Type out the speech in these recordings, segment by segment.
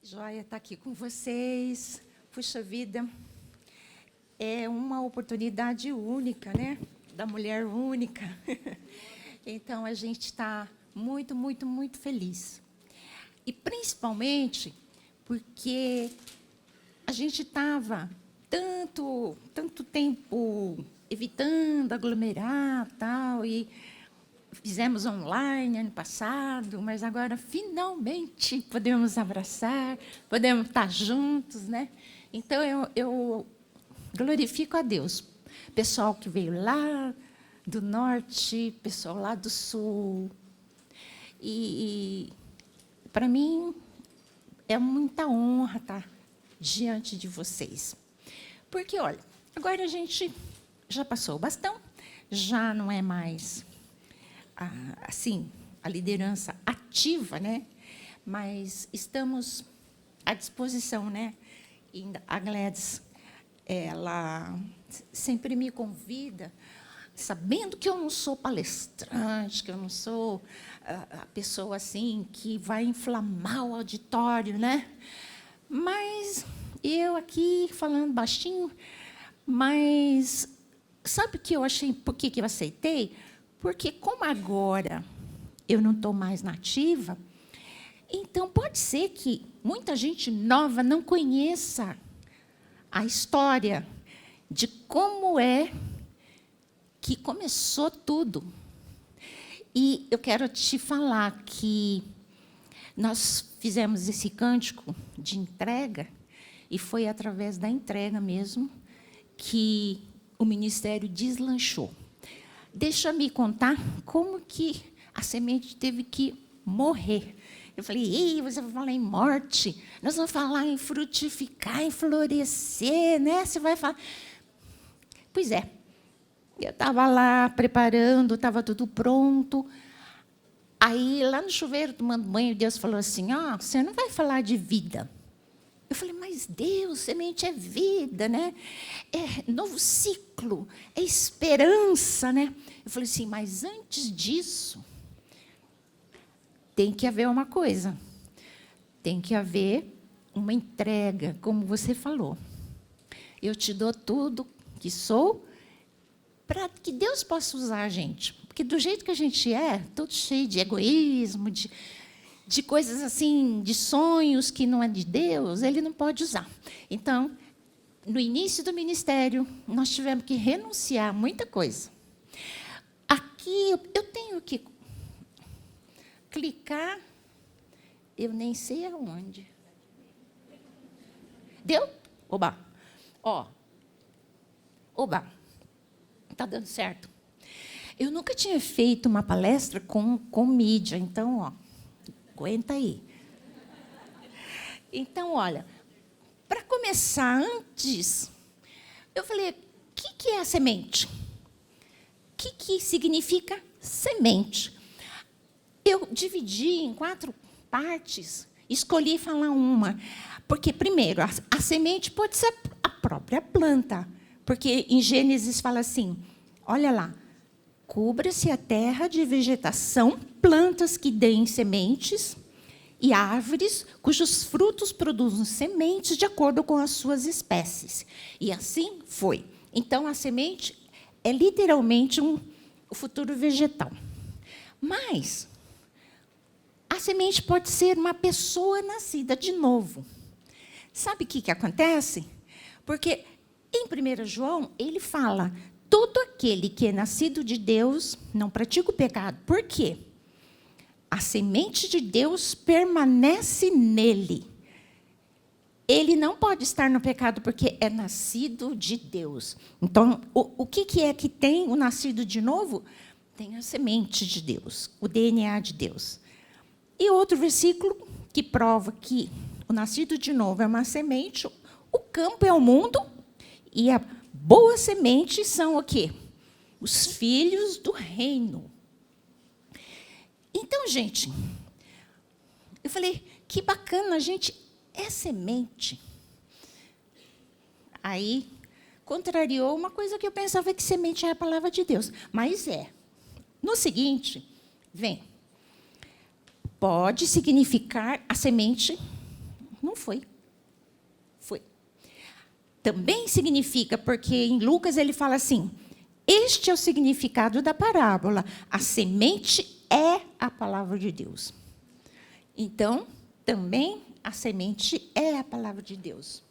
Joia estar aqui com vocês. Puxa vida, é uma oportunidade única, né? Da mulher única. Então, a gente está muito, muito, muito feliz. E, principalmente, porque a gente estava tanto tempo evitando aglomerar, tal, e fizemos online ano passado, mas agora, finalmente, podemos abraçar, podemos estar juntos, né? Então, eu glorifico a Deus. Pessoal que veio lá do norte, pessoal lá do sul. E para mim, é muita honra estar diante de vocês. Porque, olha, agora a gente já passou o bastão, já não é mais assim, a liderança ativa, né? Mas estamos à disposição, né? E a Gladys, ela sempre me convida, sabendo que eu não sou palestrante, que eu não sou a pessoa assim que vai inflamar o auditório, né? Mas eu aqui falando baixinho, mas sabe o que eu achei? Por que eu aceitei? Porque, como agora eu não estou mais nativa, então pode ser que muita gente nova não conheça a história de como é que começou tudo. E eu quero te falar que nós fizemos esse cântico de entrega, e foi através da entrega mesmo que o ministério deslanchou. Deixa me contar como que a semente teve que morrer. Eu falei, ei, você vai falar em morte, nós vamos falar em frutificar, em florescer, né? Você vai falar. Pois é, eu estava lá preparando, estava tudo pronto. Aí, lá no chuveiro, tomando banho, Deus falou assim, você não vai falar de vida. Eu falei, mas Deus, semente é vida, né? É novo ciclo, é esperança, né? Eu falei assim, mas antes disso, tem que haver uma coisa. Tem que haver uma entrega, como você falou. Eu te dou tudo que sou, para que Deus possa usar a gente. Porque do jeito que a gente é, todo cheio de egoísmo, de coisas assim, de sonhos que não é de Deus, ele não pode usar. Então, no início do ministério, nós tivemos que renunciar a muita coisa. Aqui, eu tenho que clicar, eu nem sei aonde. Deu? Oba. Oba. Está dando certo. Eu nunca tinha feito uma palestra com mídia, então, aguenta aí. Então, olha, para começar antes, eu falei, o que é a semente? O que significa semente? Eu dividi em 4 partes, escolhi falar uma. Porque, primeiro, a semente pode ser a própria planta. Porque em Gênesis fala assim, olha lá, cubra-se a terra de vegetação, plantas que deem sementes e árvores cujos frutos produzem sementes de acordo com as suas espécies. E assim foi. Então, a semente é literalmente o futuro vegetal. Mas a semente pode ser uma pessoa nascida de novo. Sabe o que acontece? Porque em 1 João, ele fala, todo aquele que é nascido de Deus não pratica o pecado. Por quê? A semente de Deus permanece nele. Ele não pode estar no pecado porque é nascido de Deus. Então, o que é que tem o nascido de novo? Tem a semente de Deus, o DNA de Deus. E outro versículo que prova que o nascido de novo é uma semente, o campo é o mundo, e a boa semente são o quê? Os filhos do reino. Então, gente, eu falei, que bacana, a gente é semente. Aí, contrariou uma coisa que eu pensava que semente é a palavra de Deus. Mas é. No seguinte, vem. Pode significar a semente. Não foi. Foi. Também significa, porque em Lucas ele fala assim, este é o significado da parábola. A semente é a palavra de Deus. Então, também a semente é a palavra de Deus.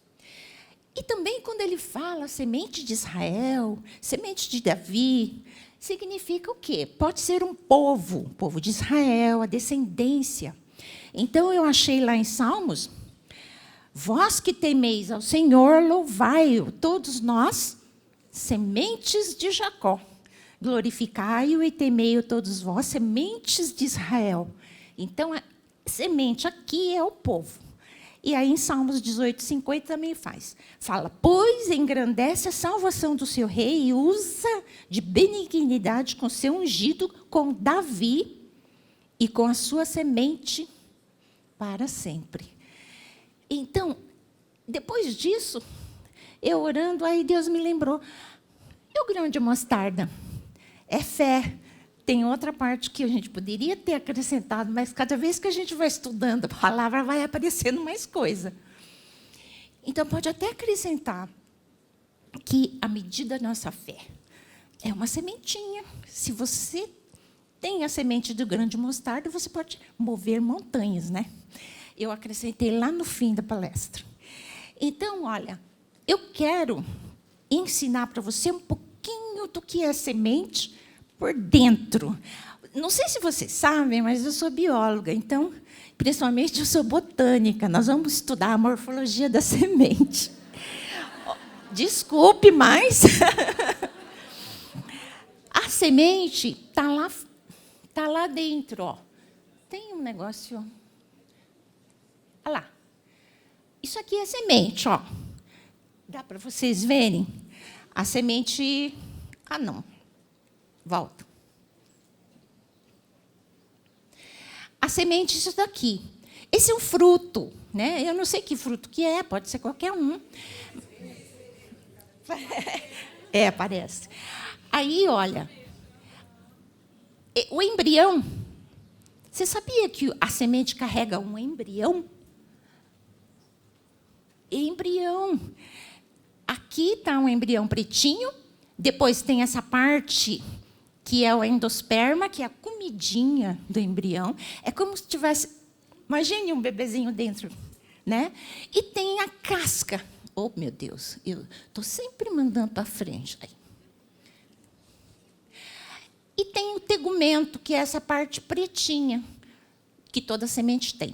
E também quando ele fala semente de Israel, semente de Davi, significa o quê? Pode ser um povo, o povo de Israel, a descendência. Então, eu achei lá em Salmos, vós que temeis ao Senhor, louvai-o, todos nós, sementes de Jacó. Glorificai-o e temei-o todos vós, sementes de Israel. Então, a semente aqui é o povo. E aí, em Salmos 18:50 também fala, pois engrandece a salvação do seu rei e usa de benignidade com seu ungido, com Davi e com a sua semente para sempre. Então, depois disso, eu orando, aí Deus me lembrou, e o grão de mostarda? É fé. Tem outra parte que a gente poderia ter acrescentado, mas cada vez que a gente vai estudando a palavra, vai aparecendo mais coisa. Então, pode até acrescentar que a medida da nossa fé é uma sementinha. Se você tem a semente do grão de mostarda, você pode mover montanhas, né? Eu acrescentei lá no fim da palestra. Então, olha, eu quero ensinar para você um pouquinho do que é semente por dentro. Não sei se vocês sabem, mas eu sou bióloga, então, principalmente, eu sou botânica. Nós vamos estudar a morfologia da semente. Desculpe, mas a semente tá lá dentro. Ó. Tem um negócio. Olha lá. Isso aqui é semente. Ó. Dá para vocês verem? A semente... Ah, não. Volta. A semente, isso daqui. Esse é um fruto, né? Eu não sei que fruto que é, pode ser qualquer um. É, parece. Aí, olha, o embrião, você sabia que a semente carrega um embrião? Embrião. Aqui está um embrião pretinho, depois tem essa parte que é o endosperma, que é a comidinha do embrião. É como se tivesse... Imagine um bebezinho dentro, né? E tem a casca. Oh, meu Deus, eu estou sempre mandando para frente. Aí. E tem o tegumento, que é essa parte pretinha, que toda semente tem.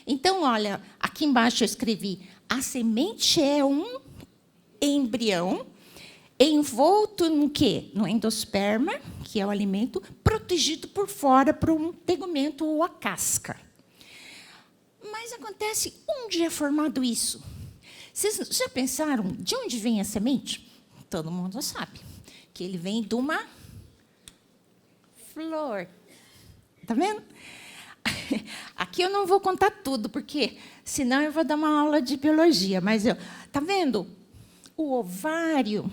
Então, olha, aqui embaixo eu escrevi, a semente é um embrião envolto no quê? No endosperma, que é o alimento, protegido por fora por um tegumento ou a casca. Mas acontece, onde é formado isso? Vocês já pensaram de onde vem a semente? Todo mundo sabe, que ele vem de uma flor. Está vendo? Aqui eu não vou contar tudo, porque senão eu vou dar uma aula de biologia. Mas, está vendo? O ovário...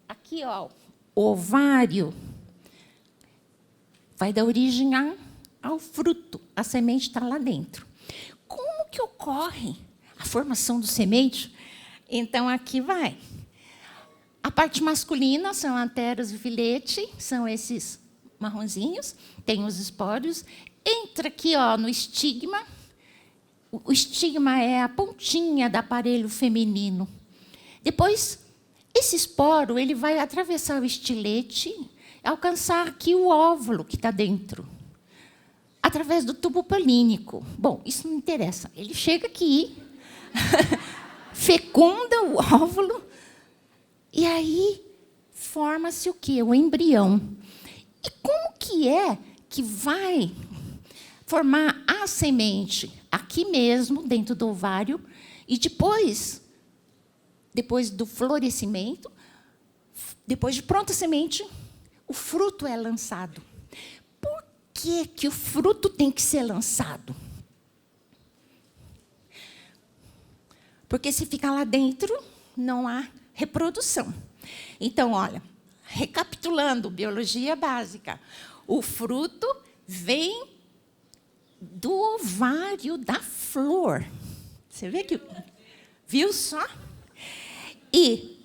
Aqui, ó, o ovário vai dar origem ao fruto. A semente está lá dentro. Como que ocorre a formação do semente? Então, aqui vai. A parte masculina são anteros e filete, são esses marronzinhos, tem os espórios. Entra aqui, ó, no estigma. O estigma é a pontinha do aparelho feminino. Depois... esse esporo ele vai atravessar o estilete e alcançar aqui o óvulo que está dentro, através do tubo polínico. Bom, isso não interessa. Ele chega aqui, fecunda o óvulo, e aí forma-se o quê? O embrião. E como que é que vai formar a semente? Aqui mesmo, dentro do ovário, e depois do florescimento, depois de pronta a semente, o fruto é lançado. Por que o fruto tem que ser lançado? Porque se ficar lá dentro, não há reprodução. Então, olha, recapitulando, biologia básica, o fruto vem do ovário da flor. Você vê que... Viu só? E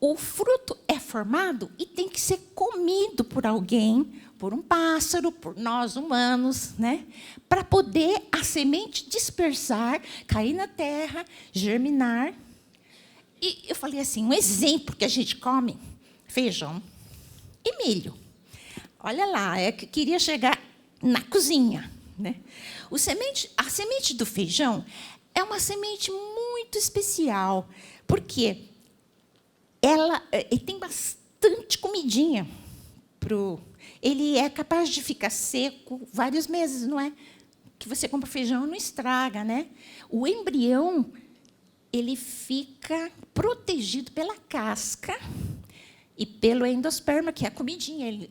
o fruto é formado e tem que ser comido por alguém, por um pássaro, por nós humanos, né? Para poder a semente dispersar, cair na terra, germinar. E eu falei assim, um exemplo que a gente come, feijão e milho. Olha lá, é que queria chegar na cozinha, né? A semente do feijão é uma semente muito especial, porque ele tem bastante comidinha. Ele é capaz de ficar seco vários meses, não é? Que você compra feijão e não estraga, né? O embrião, ele fica protegido pela casca e pelo endosperma, que é a comidinha.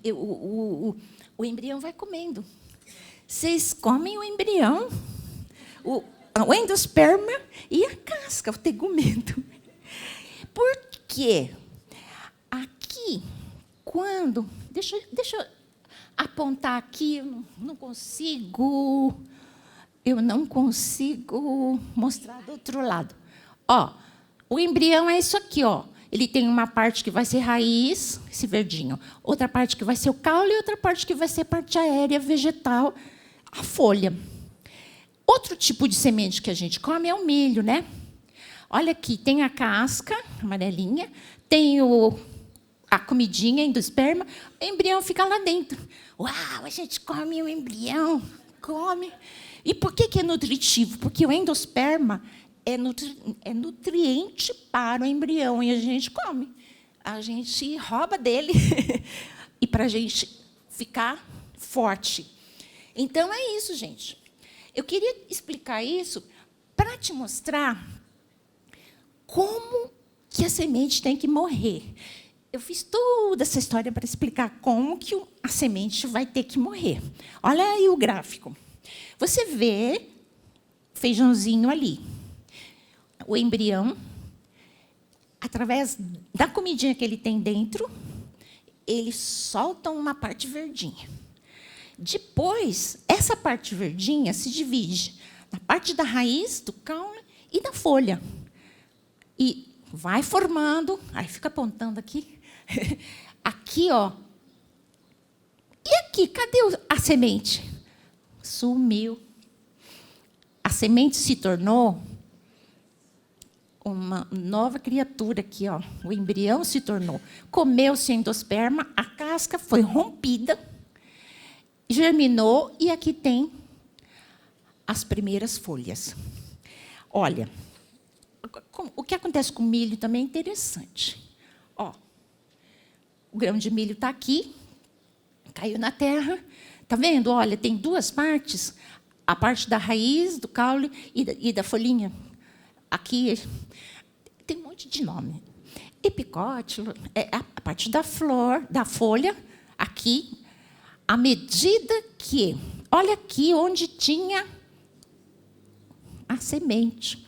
O embrião vai comendo. Vocês comem o embrião, o endosperma e a casca, o tegumento. Por quê? Aqui, quando... Deixa eu apontar aqui, eu não consigo mostrar do outro lado. Ó, o embrião é isso aqui, ó. Ele tem uma parte que vai ser raiz, esse verdinho, outra parte que vai ser o caule e outra parte que vai ser parte aérea, vegetal, a folha. Outro tipo de semente que a gente come é o milho, né? Olha aqui, tem a casca amarelinha, tem a comidinha endosperma, o embrião fica lá dentro. Uau, a gente come o embrião, come. E por que é nutritivo? Porque o endosperma é nutriente para o embrião e a gente come. A gente rouba dele e para a gente ficar forte. Então, é isso, gente. Eu queria explicar isso para te mostrar como que a semente tem que morrer. Eu fiz toda essa história para explicar como que a semente vai ter que morrer. Olha aí o gráfico. Você vê o feijãozinho ali. O embrião, através da comidinha que ele tem dentro, ele solta uma parte verdinha. Depois, essa parte verdinha se divide na parte da raiz, do caule e da folha. E vai formando, aí fica apontando aqui, aqui, ó. E aqui, cadê a semente? Sumiu. A semente se tornou uma nova criatura aqui, ó. O embrião se tornou. Comeu-se endosperma, a casca foi rompida, germinou e aqui tem as primeiras folhas. Olha, o que acontece com o milho também é interessante. Ó, o grão de milho está aqui, caiu na terra. Está vendo? Olha, tem duas partes. A parte da raiz, do caule e da folhinha. Aqui tem um monte de nome. Epicótilo, é a parte da flor, da folha, aqui. À medida que... Olha aqui onde tinha a semente.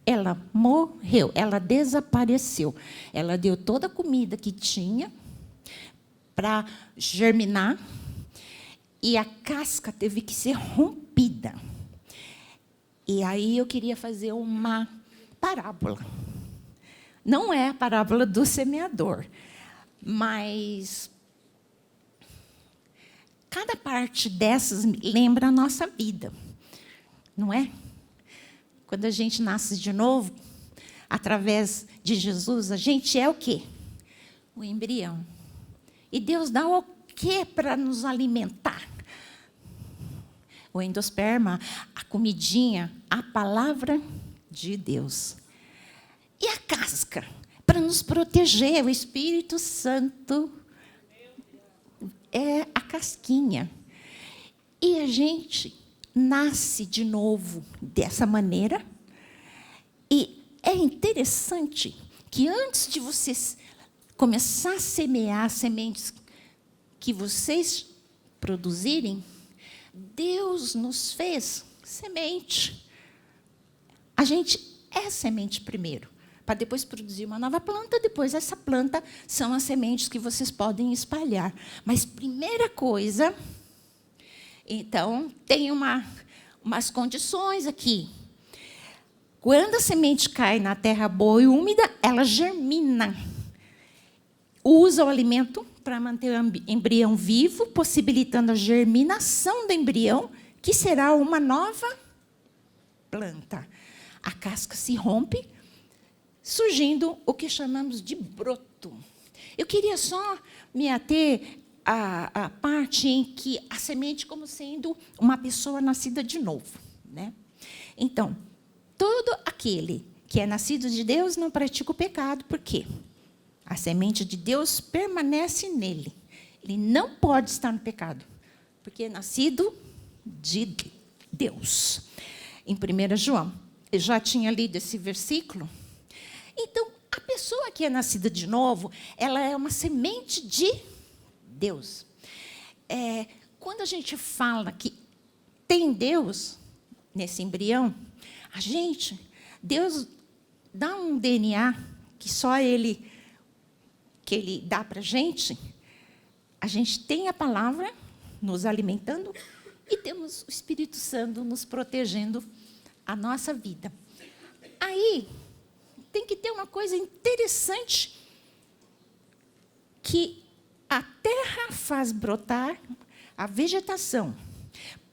Ela morreu, ela desapareceu. Ela deu toda a comida que tinha para germinar e a casca teve que ser rompida. E aí eu queria fazer uma parábola. Não é a parábola do semeador, mas cada parte dessas lembra a nossa vida, não é? Quando a gente nasce de novo, através de Jesus, a gente é o quê? O embrião. E Deus dá o quê para nos alimentar? O endosperma, a comidinha, a palavra de Deus. E a casca, para nos proteger, o Espírito Santo é a casquinha. E a gente nasce de novo dessa maneira. E é interessante que antes de vocês começar a semear sementes que vocês produzirem, Deus nos fez semente. A gente é a semente primeiro, para depois produzir uma nova planta, depois essa planta são as sementes que vocês podem espalhar. Mas, primeira coisa, então, tem umas condições aqui. Quando a semente cai na terra boa e úmida, ela germina. Usa o alimento para manter o embrião vivo, possibilitando a germinação do embrião, que será uma nova planta. A casca se rompe, surgindo o que chamamos de broto. Eu queria só me ater à parte em que a semente como sendo uma pessoa nascida de novo, né? Então, todo aquele que é nascido de Deus não pratica o pecado, por quê? A semente de Deus permanece nele. Ele não pode estar no pecado, porque é nascido de Deus. Em 1 João, eu já tinha lido esse versículo. Então, a pessoa que é nascida de novo, ela é uma semente de Deus. Quando a gente fala que tem Deus nesse embrião, Deus dá um DNA que só Ele dá para a gente tem a palavra nos alimentando e temos o Espírito Santo nos protegendo a nossa vida. Aí, tem que ter uma coisa interessante, que a terra faz brotar a vegetação,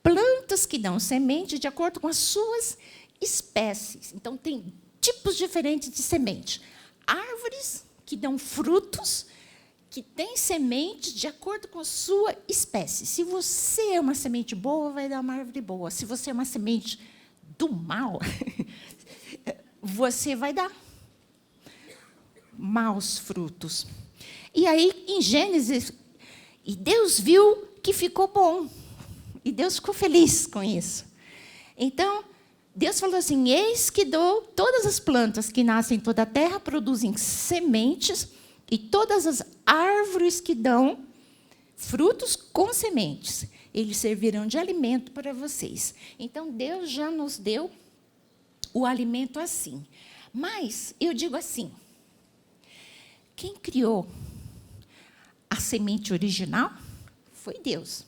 plantas que dão semente de acordo com as suas espécies. Então, tem tipos diferentes de semente. Árvores que dão frutos, que têm sementes de acordo com a sua espécie. Se você é uma semente boa, vai dar uma árvore boa. Se você é uma semente do mal, você vai dar maus frutos. E aí, em Gênesis, e Deus viu que ficou bom. E Deus ficou feliz com isso. Então, Deus falou assim: eis que dou todas as plantas que nascem em toda a terra, produzem sementes, e todas as árvores que dão frutos com sementes, eles servirão de alimento para vocês. Então, Deus já nos deu o alimento assim. Mas, eu digo assim, quem criou a semente original foi Deus.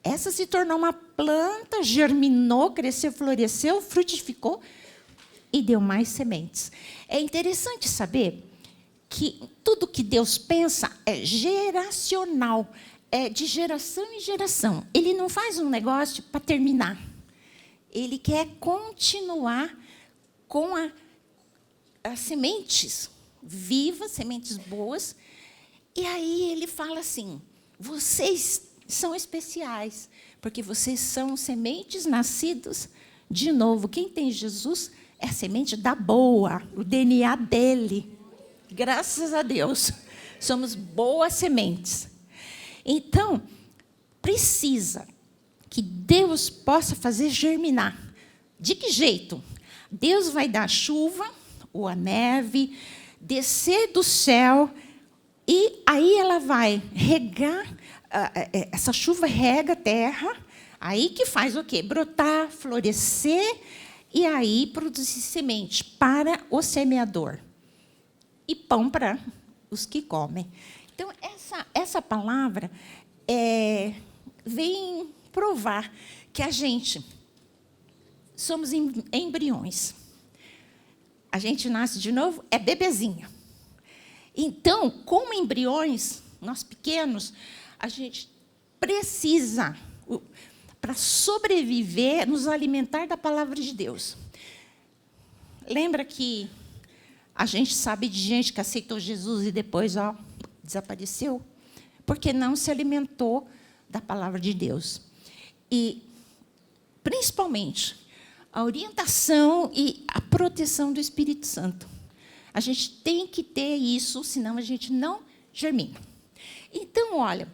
Essa se tornou uma planta, germinou, cresceu, floresceu, frutificou e deu mais sementes. É interessante saber que tudo que Deus pensa é geracional, é de geração em geração. Ele não faz um negócio para terminar. Ele quer continuar com as sementes vivas, sementes boas. E aí ele fala assim: vocês são especiais, porque vocês são sementes nascidas de novo. Quem tem Jesus é a semente da boa, o DNA dele. Graças a Deus, somos boas sementes. Então, precisa que Deus possa fazer germinar. De que jeito? Deus vai dar chuva, ou a neve, descer do céu, e aí ela vai regar. Essa chuva rega a terra, aí que faz o quê? Brotar, florescer, e aí produzir semente para o semeador. E pão para os que comem. Então, essa palavra vem provar que a gente somos embriões. A gente nasce de novo, é bebezinho. Então, como embriões, nós pequenos, a gente precisa, para sobreviver, nos alimentar da palavra de Deus. Lembra que a gente sabe de gente que aceitou Jesus e depois desapareceu? Porque não se alimentou da palavra de Deus. E, principalmente, a orientação e a proteção do Espírito Santo. A gente tem que ter isso, senão a gente não germina. Então, olha,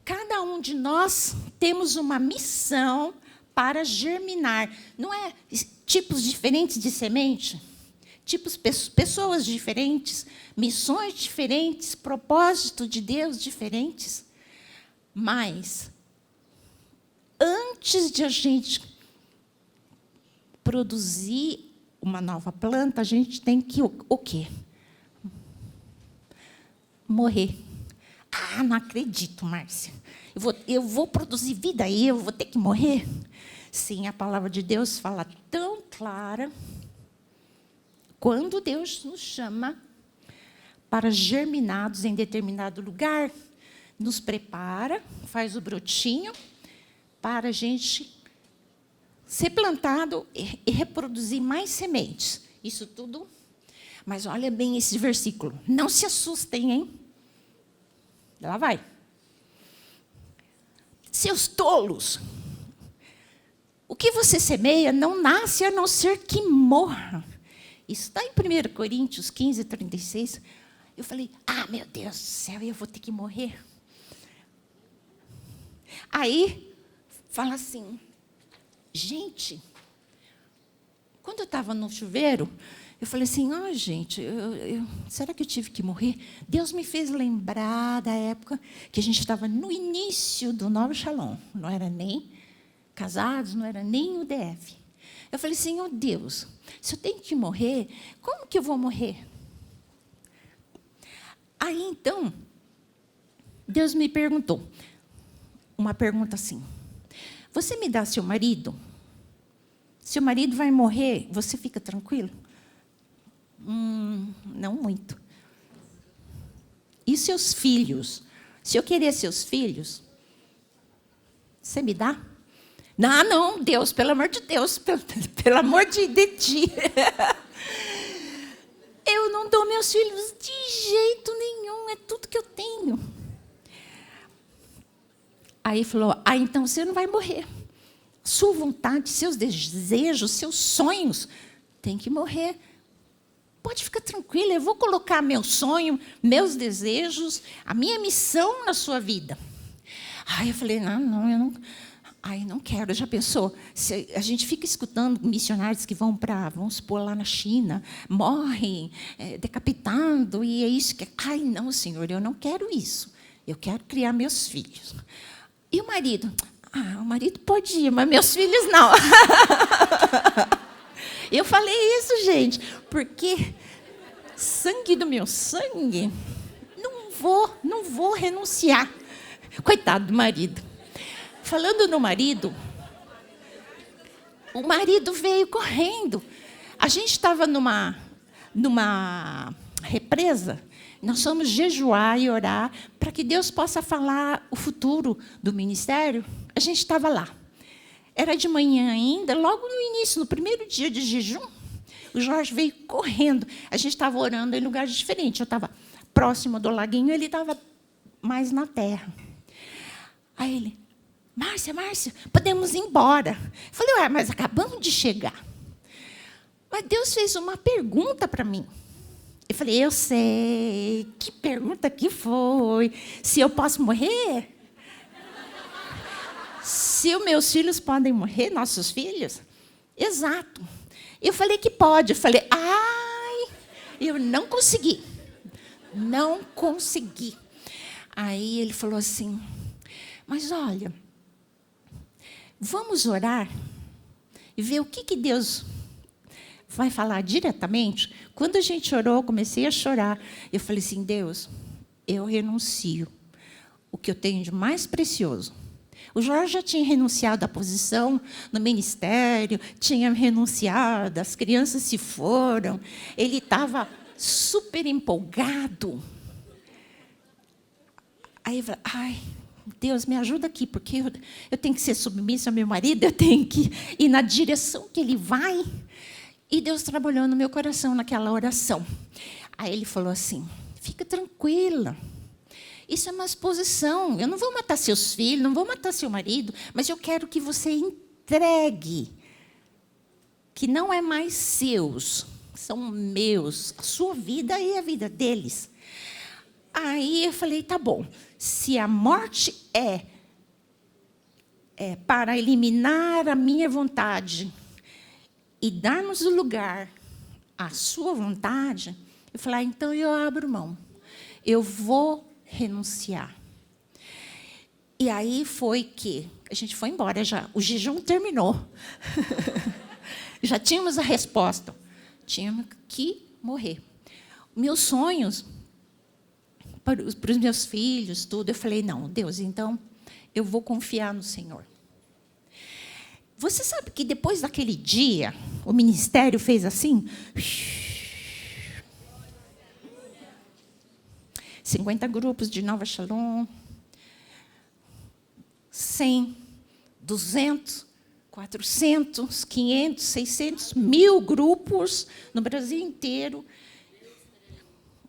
cada um de nós temos uma missão para germinar. Não é tipos diferentes de semente? Pessoas diferentes, missões diferentes, propósito de Deus diferentes. Mas, antes de a gente produzir uma nova planta, a gente tem que o quê? Morrer. Ah, não acredito, Márcia. Eu vou produzir vida aí, eu vou ter que morrer? Sim, a palavra de Deus fala tão clara. Quando Deus nos chama para germinados em determinado lugar, nos prepara, faz o brotinho, para a gente ser plantado e reproduzir mais sementes. Isso tudo. Mas olha bem esse versículo. Não se assustem, hein? Lá vai. Seus tolos. O que você semeia não nasce a não ser que morra. Isso está em 1 Coríntios 15, 36. Eu falei, meu Deus do céu, eu vou ter que morrer. Aí, fala assim, gente, quando eu estava no chuveiro, eu falei assim, gente, será que eu tive que morrer? Deus me fez lembrar da época que a gente estava no início do Novo Shalom. Não era nem casados, não era nem o DF. Eu falei, Senhor Deus, se eu tenho que morrer, como que eu vou morrer? Aí, então, Deus me perguntou, uma pergunta assim, você me dá seu marido? Seu marido vai morrer, você fica tranquilo? Não muito. E seus filhos? Se eu querer seus filhos, você me dá? Não, Deus, pelo amor de Deus, pelo amor de ti. Eu não dou meus filhos de jeito nenhum, é tudo que eu tenho. Aí falou, então você não vai morrer. Sua vontade, seus desejos, seus sonhos, tem que morrer. Pode ficar tranquila, eu vou colocar meu sonho, meus desejos, a minha missão na sua vida. Aí eu falei, não, eu não... não quero. Já pensou? Se a gente fica escutando missionários que vão para, vamos supor, lá na China, morrem, decapitando, e é isso que... não, Senhor, eu não quero isso. Eu quero criar meus filhos. E o marido? O marido pode ir, mas meus filhos não. Eu falei isso, gente, porque sangue do meu sangue, não vou renunciar. Coitado do marido. Falando no marido, o marido veio correndo. A gente estava numa represa, nós fomos jejuar e orar para que Deus possa falar o futuro do ministério. A gente estava lá. Era de manhã ainda, logo no início, no primeiro dia de jejum, o Jorge veio correndo. A gente estava orando em lugares diferentes. Eu estava próximo do laguinho, ele estava mais na terra. Aí ele, Márcia, podemos ir embora. Eu falei, mas acabamos de chegar. Mas Deus fez uma pergunta para mim. Eu falei, eu sei. Que pergunta que foi? Se eu posso morrer? Se os meus filhos podem morrer, nossos filhos? Exato. Eu falei que pode. Eu falei, eu não consegui. Não consegui. Aí ele falou assim, mas olha, vamos orar e ver o que Deus vai falar diretamente. Quando a gente orou, eu comecei a chorar. Eu falei assim, Deus, eu renuncio o que eu tenho de mais precioso. O Jorge já tinha renunciado à posição no ministério, tinha renunciado, as crianças se foram, ele estava super empolgado. Aí eu falei, Deus, me ajuda aqui, porque eu tenho que ser submissa ao meu marido, eu tenho que ir na direção que ele vai. E Deus trabalhou no meu coração naquela oração. Aí ele falou assim, fica tranquila. Isso é uma exposição. Eu não vou matar seus filhos, não vou matar seu marido, mas eu quero que você entregue, que não é mais seus, são meus, a sua vida e a vida deles. Aí eu falei, tá bom, se a morte é para eliminar a minha vontade e dar-nos o lugar à sua vontade, eu falei, então eu abro mão, eu vou renunciar. E aí foi que a gente foi embora já. O jejum terminou. Já tínhamos a resposta. Tínhamos que morrer. Meus sonhos, para os meus filhos, tudo, eu falei, não, Deus, então, eu vou confiar no Senhor. Você sabe que depois daquele dia, o ministério fez assim? 50 grupos de Nova Shalom, 100, 200, 400, 500, 600, 1000 grupos no Brasil inteiro.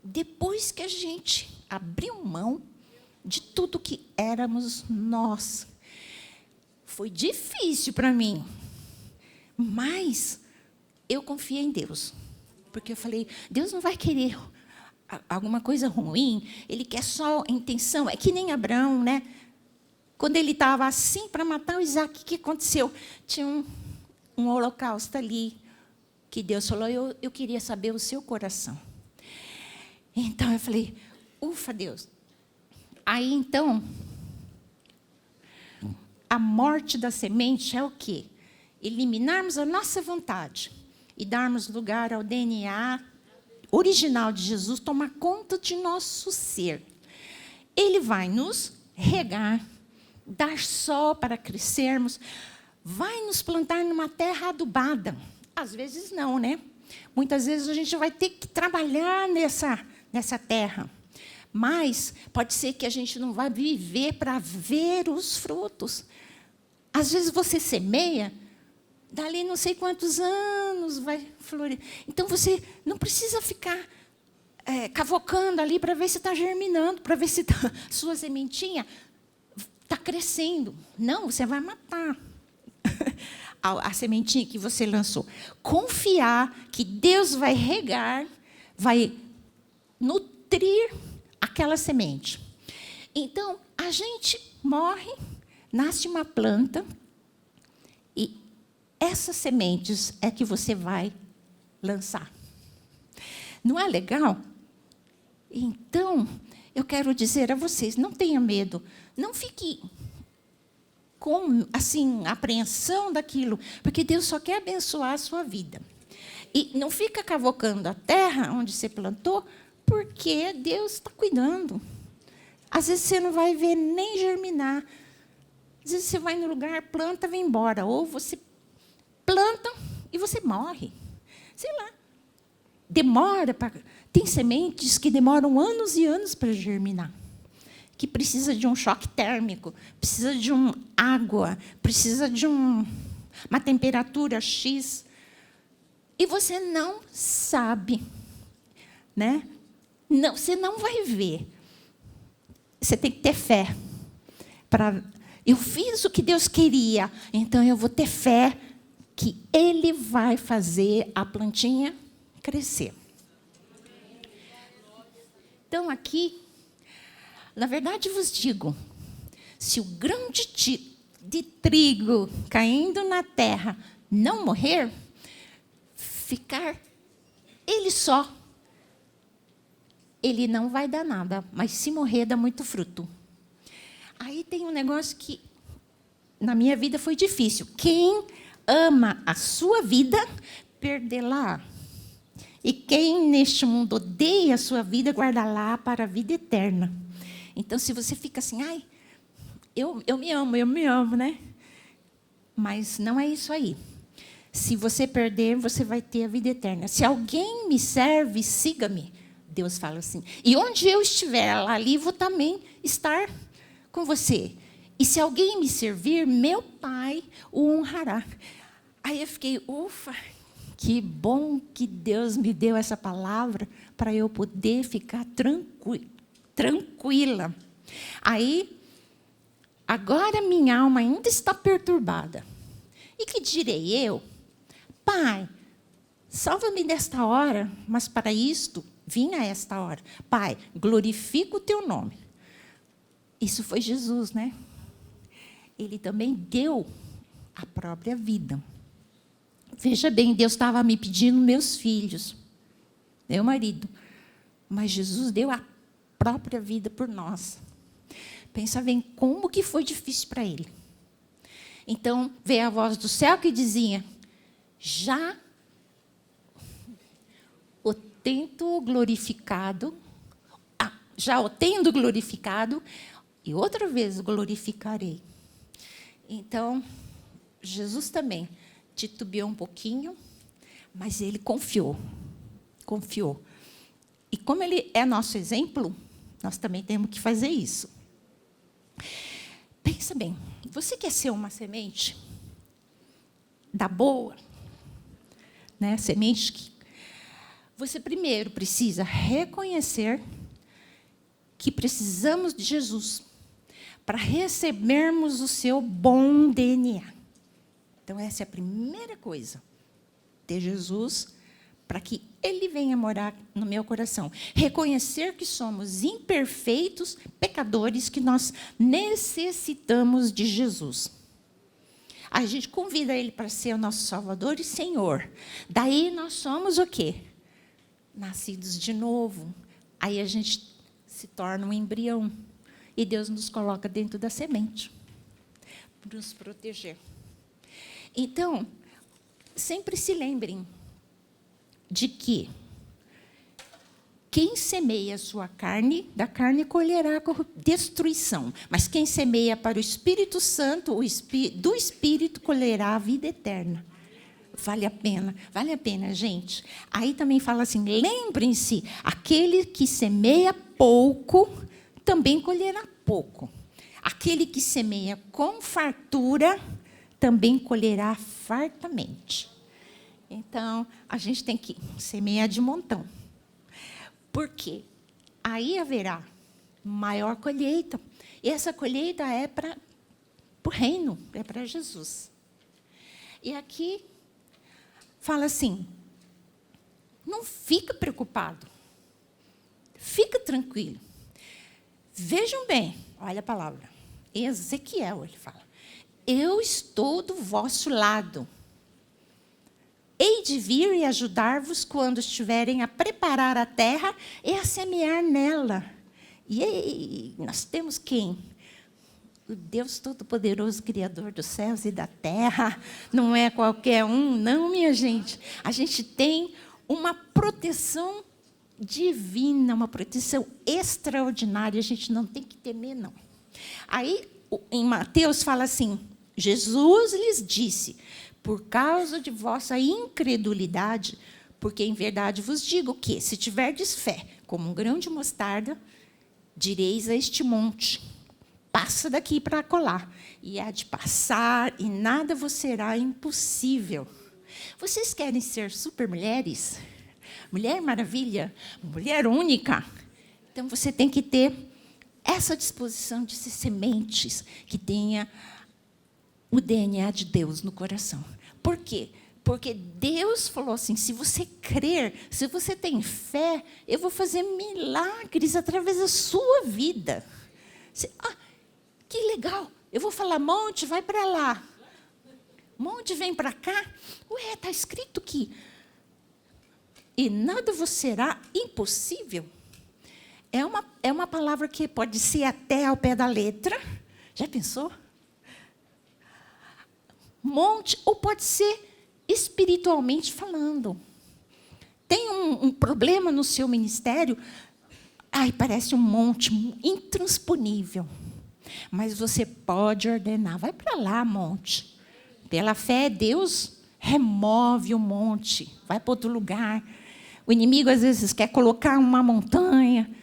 Depois que a gente abriu mão de tudo que éramos nós. Foi difícil para mim, mas eu confiei em Deus. Porque eu falei, Deus não vai querer alguma coisa ruim, Ele quer só a intenção. É que nem Abraão, né? Quando ele estava assim para matar o Isaac, o que aconteceu? Tinha um holocausto ali, que Deus falou, eu queria saber o seu coração. Então, eu falei, ufa, Deus. Aí, então, a morte da semente é o quê? Eliminarmos a nossa vontade e darmos lugar ao DNA original de Jesus tomar conta de nosso ser. Ele vai nos regar, dar sol para crescermos, vai nos plantar numa terra adubada. Às vezes não, né? Muitas vezes a gente vai ter que trabalhar nessa terra. Mas pode ser que a gente não vai viver para ver os frutos. Às vezes você semeia, dali não sei quantos anos vai florir. Então, você não precisa ficar cavocando ali para ver se está germinando, para ver se sua sementinha está crescendo. Não, você vai matar a sementinha que você lançou. Confiar que Deus vai regar, vai nutrir aquela semente. Então, a gente morre, nasce uma planta, e essas sementes é que você vai lançar. Não é legal? Então, eu quero dizer a vocês, não tenha medo, não fique com assim, apreensão daquilo, porque Deus só quer abençoar a sua vida. E não fica cavocando a terra onde você plantou, porque Deus está cuidando. Às vezes você não vai ver nem germinar. Às vezes você vai no lugar, planta, vem embora. Ou você planta e você morre. Sei lá. Demora. Tem sementes que demoram anos e anos para germinar. Que precisa de um choque térmico, precisa de água, precisa de uma temperatura X. E você não sabe, né? Não, você não vai ver. Você tem que ter fé. Eu fiz o que Deus queria, então eu vou ter fé que Ele vai fazer a plantinha crescer. Então, aqui, na verdade, vos digo, se o grão de trigo caindo na terra não morrer, ficar ele só, ele não vai dar nada, mas se morrer, dá muito fruto. Aí tem um negócio que, na minha vida, foi difícil. Quem ama a sua vida, perdê-la. E quem neste mundo odeia a sua vida, guarda-la para a vida eterna. Então, se você fica assim, ai, eu me amo, né? Mas não é isso aí. Se você perder, você vai ter a vida eterna. Se alguém me serve, siga-me. Deus fala assim. E onde eu estiver, ali vou também estar com você. E se alguém me servir, meu Pai o honrará. Aí eu fiquei, ufa, que bom que Deus me deu essa palavra para eu poder ficar tranquila. Aí, agora minha alma ainda está perturbada. E que direi eu? Pai, salva-me desta hora, mas para isto vim a esta hora. Pai, glorifica o teu nome. Isso foi Jesus, né? Ele também deu a própria vida. Veja bem, Deus estava me pedindo meus filhos, meu marido, mas Jesus deu a própria vida por nós. Pensa bem como que foi difícil para ele. Então, veio a voz do céu que dizia, já o tendo glorificado, já o tendo glorificado, e outra vez glorificarei. Então, Jesus também titubeou um pouquinho, mas ele confiou. Confiou. E como ele é nosso exemplo, nós também temos que fazer isso. Pensa bem, você quer ser uma semente da boa, né? Semente que você primeiro precisa reconhecer que precisamos de Jesus para recebermos o seu bom DNA. Então, essa é a primeira coisa. Ter Jesus para que Ele venha morar no meu coração. Reconhecer que somos imperfeitos, pecadores, que nós necessitamos de Jesus. A gente convida Ele para ser o nosso Salvador e Senhor. Daí nós somos o quê? Nascidos de novo. Aí a gente se torna um embrião. E Deus nos coloca dentro da semente para nos proteger. Então, sempre se lembrem de que quem semeia a sua carne, da carne colherá destruição. Mas quem semeia para o Espírito Santo, do Espírito colherá a vida eterna. Vale a pena, gente. Aí também fala assim, lembrem-se, aquele que semeia pouco, também colherá pouco. Aquele que semeia com fartura, também colherá fartamente. Então, a gente tem que semear de montão. Por quê? Aí haverá maior colheita. E essa colheita é para o reino, é para Jesus. E aqui fala assim, não fica preocupado. Fica tranquilo. Vejam bem, olha a palavra. Ezequiel, ele fala. Eu estou do vosso lado. Hei de vir e ajudar-vos quando estiverem a preparar a terra e a semear nela. E nós temos quem? O Deus Todo-Poderoso, Criador dos céus e da terra. Não é qualquer um, não, minha gente. A gente tem uma proteção divina, uma proteção extraordinária. A gente não tem que temer, não. Aí, em Mateus, fala assim, Jesus lhes disse, por causa de vossa incredulidade, porque em verdade vos digo que, se tiverdes fé, como um grão de mostarda, direis a este monte, passa daqui para acolá, e há de passar, e nada vos será impossível. Vocês querem ser supermulheres? Mulher maravilha? Mulher única? Então, você tem que ter essa disposição de ser sementes que tenha o DNA de Deus no coração. Por quê? Porque Deus falou assim, se você crer, se você tem fé, eu vou fazer milagres através da sua vida. Que legal, eu vou falar, monte, vai para lá. Monte, vem para cá. Ué, está escrito aqui. E nada vos será impossível. É uma palavra que pode ser até ao pé da letra. Já pensou? Monte, ou pode ser espiritualmente falando. Tem um problema no seu ministério, parece um monte intransponível. Mas você pode ordenar, vai para lá, monte. Pela fé, Deus remove o monte, vai para outro lugar. O inimigo, às vezes, quer colocar uma montanha,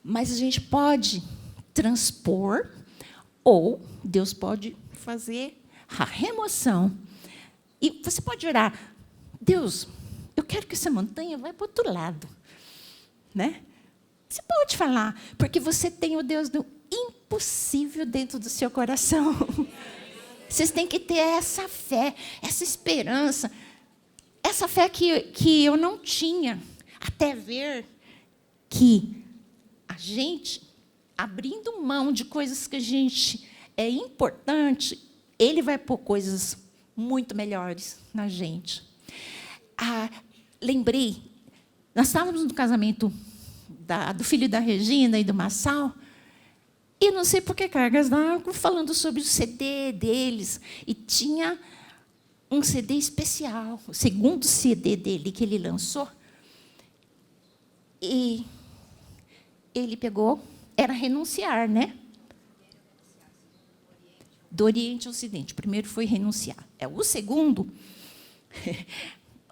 mas a gente pode transpor, ou Deus pode fazer a remoção. E você pode orar, Deus, eu quero que essa montanha vá para o outro lado. Né? Você pode falar, porque você tem o Deus do impossível dentro do seu coração. Vocês têm que ter essa fé, essa esperança, essa fé que eu não tinha, até ver que a gente, abrindo mão de coisas que a gente é importante, Ele vai pôr coisas muito melhores na gente. Lembrei, nós estávamos no casamento do filho da Regina e do Massal, e não sei por que cargas d'água, falando sobre o CD deles, e tinha um CD especial, o segundo CD dele que ele lançou. E ele pegou, era Renunciar, né? Do Oriente ao Ocidente. O primeiro foi Renunciar. O segundo,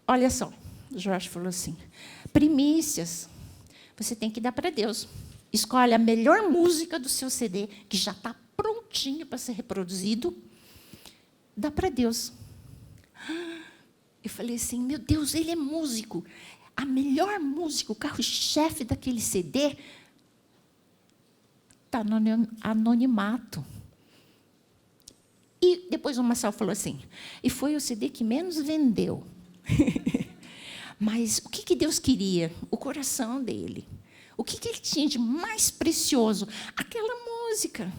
olha só, o Jorge falou assim, primícias, você tem que dar para Deus. Escolhe a melhor música do seu CD, que já está prontinho para ser reproduzido, dá para Deus. Eu falei assim, meu Deus, ele é músico. A melhor música, o carro-chefe daquele CD está no anonimato. E depois o Marcel falou assim, e foi o CD que menos vendeu. Mas o que Deus queria? O coração dele. O que ele tinha de mais precioso? Aquela música.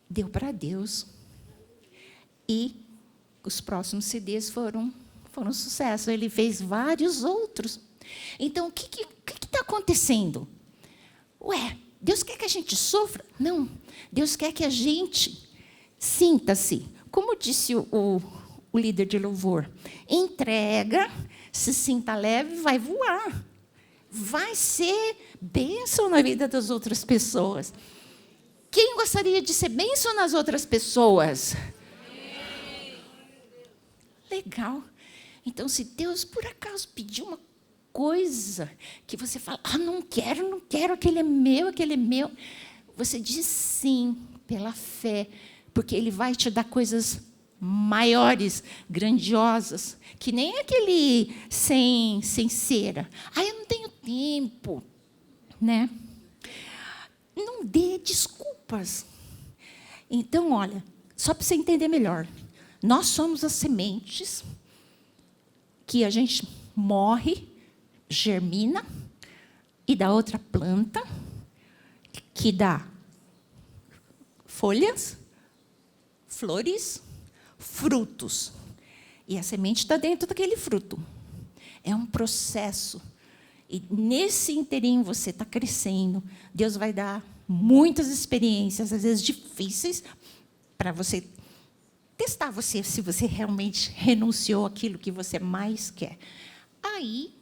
Deu para Deus. E os próximos CDs foram um sucesso. Ele fez vários outros. Então, o que está acontecendo? Deus quer que a gente sofra? Não. Deus quer que a gente sinta-se. Como disse o líder de louvor, entrega, se sinta leve, vai voar. Vai ser bênção na vida das outras pessoas. Quem gostaria de ser bênção nas outras pessoas? Legal. Então, se Deus, por acaso, pedir uma coisa que você fala, não quero, aquele é meu, você diz sim, pela fé, porque Ele vai te dar coisas maiores, grandiosas, que nem aquele sem cera. Eu não tenho tempo, né? Não dê desculpas. Então, olha, só para você entender melhor, nós somos as sementes que a gente morre, germina e dá outra planta que dá folhas, flores, frutos. E a semente está dentro daquele fruto. É um processo. E nesse inteirinho você está crescendo. Deus vai dar muitas experiências, às vezes difíceis, para você testar você, se você realmente renunciou àquilo que você mais quer. Aí,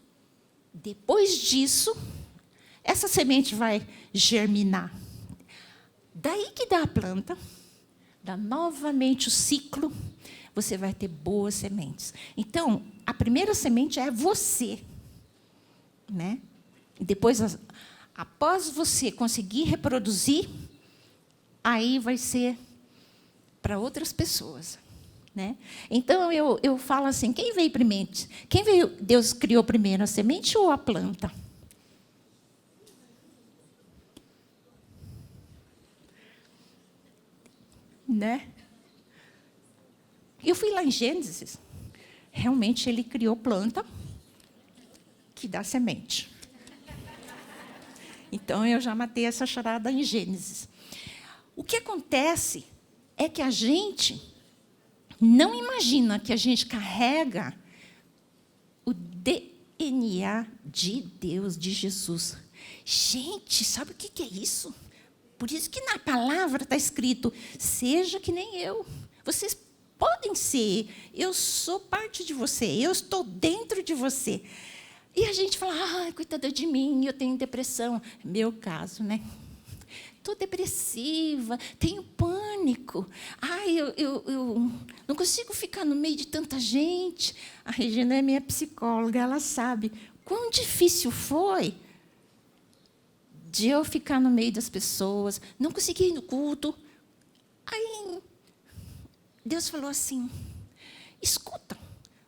depois disso, essa semente vai germinar. Daí que dá a planta, dá novamente o ciclo, você vai ter boas sementes. Então, a primeira semente é você, né? E depois, após você conseguir reproduzir, aí vai ser para outras pessoas, né? Então, eu falo assim, quem veio primeiro? Deus criou primeiro, a semente ou a planta? Né? Eu fui lá em Gênesis, realmente Ele criou planta que dá semente. Então, eu já matei essa charada em Gênesis. O que acontece é que a gente não imagina que a gente carrega o DNA de Deus, de Jesus. Gente, sabe o que é isso? Por isso que na palavra está escrito, seja que nem eu. Vocês podem ser, eu sou parte de você, eu estou dentro de você. E a gente fala, coitada de mim, eu tenho depressão. Meu caso, né? Estou depressiva, tenho pânico. Eu não consigo ficar no meio de tanta gente. A Regina é minha psicóloga, ela sabe quão difícil foi de eu ficar no meio das pessoas, não conseguia ir no culto. Aí, Deus falou assim, escuta,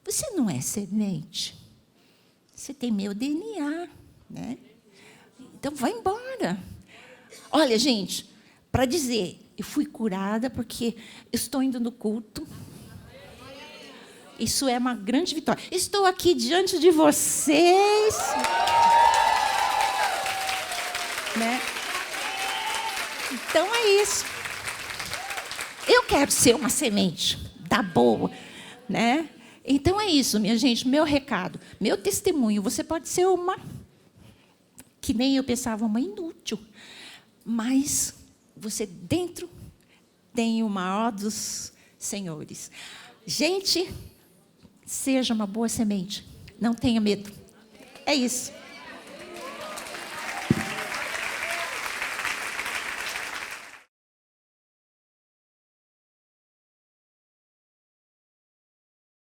você não é semente, você tem meu DNA, né? Então, vai embora. Olha, gente, para dizer, eu fui curada porque estou indo no culto. Isso é uma grande vitória. Estou aqui diante de vocês. Né? Então, é isso. Eu quero ser uma semente da boa. Né? Então, é isso, minha gente, meu recado, meu testemunho. Você pode ser uma, que nem eu pensava, uma inútil. Mas você dentro tem o maior dos senhores. Gente, seja uma boa semente. Não tenha medo. É isso.